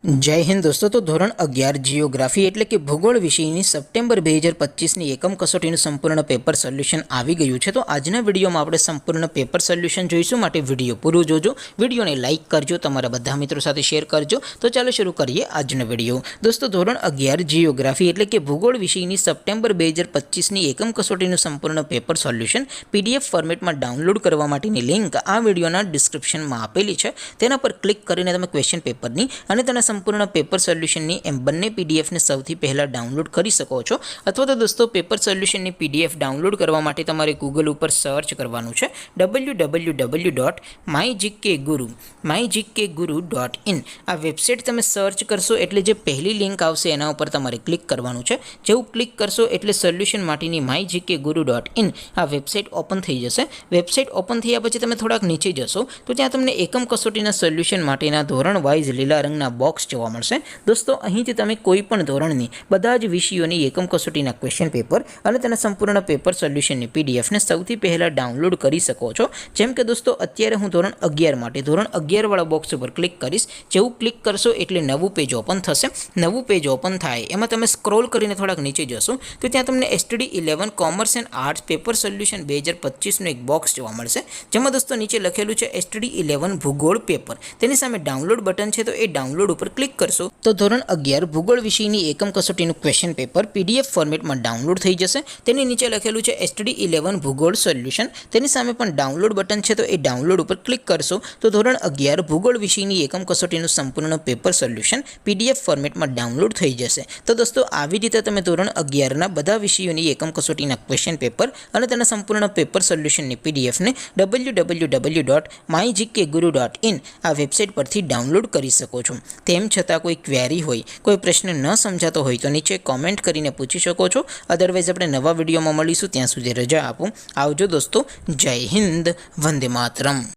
जय हिंद दोस्तों। तो धोरण 11 जियोग्राफी एटले कि भूगोल विषयनी सप्टेम्बर 2025 एकम कसोटीનું સંપૂર્ણ પેપર સોલ્યુશન આવી ગયું છે। તો આજના વિડીયોમાં આપણે સંપૂર્ણ પેપર સોલ્યુશન જોઈશું, માટે વિડીયો પૂરો જોજો, વિડીયોને લાઇક કરજો, તમારા બધા મિત્રો સાથે શેર કરજો। તો ચાલો શરૂ કરીએ આજનો વિડીયો। દોસ્તો ધોરણ 11 जियोग्राफी એટલે કે ભૂગોળ વિષયની સપ્ટેમ્બર 2025 એકમ કસોટીનું સંપૂર્ણ પેપર સોલ્યુશન પીડીએફ ફોર્મેટમાં ડાઉનલોડ કરવા માટેની લિંક આ વિડીયોના ડિસ્ક્રિપ્શનમાં આપેલી છે। તેના પર ક્લિક કરીને તમે ક્વેશ્ચન પેપરની અને તેના સંપૂર્ણ પેપર સોલ્યુશનની એમ બંને પીડીએફને સૌથી પહેલાં ડાઉનલોડ કરી શકો છો। અથવા તો દોસ્તો પેપર સોલ્યુશનની પીડીએફ ડાઉનલોડ કરવા માટે તમારે ગૂગલ ઉપર સર્ચ કરવાનું છે www.mygkguru.in। આ વેબસાઇટ તમે સર્ચ કરશો એટલે જે પહેલી લિંક આવશે એના ઉપર તમારે ક્લિક કરવાનું છે। જેવું ક્લિક કરશો એટલે સોલ્યુશન માટેની mygkguru.in આ વેબસાઇટ ઓપન થઈ જશે। વેબસાઇટ ઓપન થયા પછી તમે થોડાક નીચે જશો તો ત્યાં તમને એકમ કસોટીના સોલ્યુશન માટેના ધોરણ વાઇઝ લીલા રંગના બોક્સ જોવા મળશે। દોસ્તો અહીંથી તમે કોઈ પણ ધોરણની બધા જ વિષયોની એકમ કસોટીના ક્વેશ્ચન પેપર અને તેના સંપૂર્ણ પેપર સોલ્યુશનની પીડીએફને સૌથી પહેલાં ડાઉનલોડ કરી શકો છો। જેમ કે દોસ્તો અત્યારે હું ધોરણ 11 માટે ધોરણ 11 વાળા બોક્સ ઉપર ક્લિક કરીશ। જેવું ક્લિક કરશો એટલે નવું પેજ ઓપન થશે। નવું પેજ ઓપન થાય એમાં તમે સ્ક્રોલ કરીને થોડાક નીચે જશો તો ત્યાં તમને STD 11 commerce and arts paper solution 2025નું એક બોક્સ જોવા મળશે, જેમાં દોસ્તો નીચે લખેલું છે STD 11 ભૂગોળ પેપર। તેની સામે ડાઉનલોડ બટન છે, તો એ ડાઉનલોડ ઉપર ક્લિક કરશો તો ધોરણ 11 ભૂગોળ વિષયની એકમ કસોટીનું ક્વેશ્ચન પેપર પીડીએફ ફોર્મેટમાં ડાઉનલોડ થઈ જશે। તેની નીચે લખેલું છે STD 11 ભૂગોળ સોલ્યુશન, તેની સામે પણ ડાઉનલોડ બટન છે, તો એ ડાઉનલોડ ઉપર ક્લિક કરશો તો ધોરણ 11 ભૂગોળ વિષયની એકમ કસોટીનું સંપૂર્ણ પેપર સોલ્યુશન પીડીએફ ફોર્મેટમાં ડાઉનલોડ થઈ જશે। તો દોસ્તો આવી રીતે તમે ધોરણ 11ના બધા વિષયોની એકમ કસોટીના ક્વેશ્ચન પેપર અને તેના સંપૂર્ણ પેપર સોલ્યુશનની પીડીએફને www.mygkguru.in આ વેબસાઇટ પરથી ડાઉનલોડ કરી શકો છો। તેમ છતાં કોઈ ક્વેરી હોય, કોઈ પ્રશ્ન ન સમજાતો હોય તો નીચે કોમેન્ટ કરીને પૂછી શકો છો। અદરવાઇઝ આપણે નવા વિડીયોમાં મળીશું, ત્યાં સુધી રજા આપો। આવજો દોસ્તો, જય હિન્દ, વંદે માતરમ।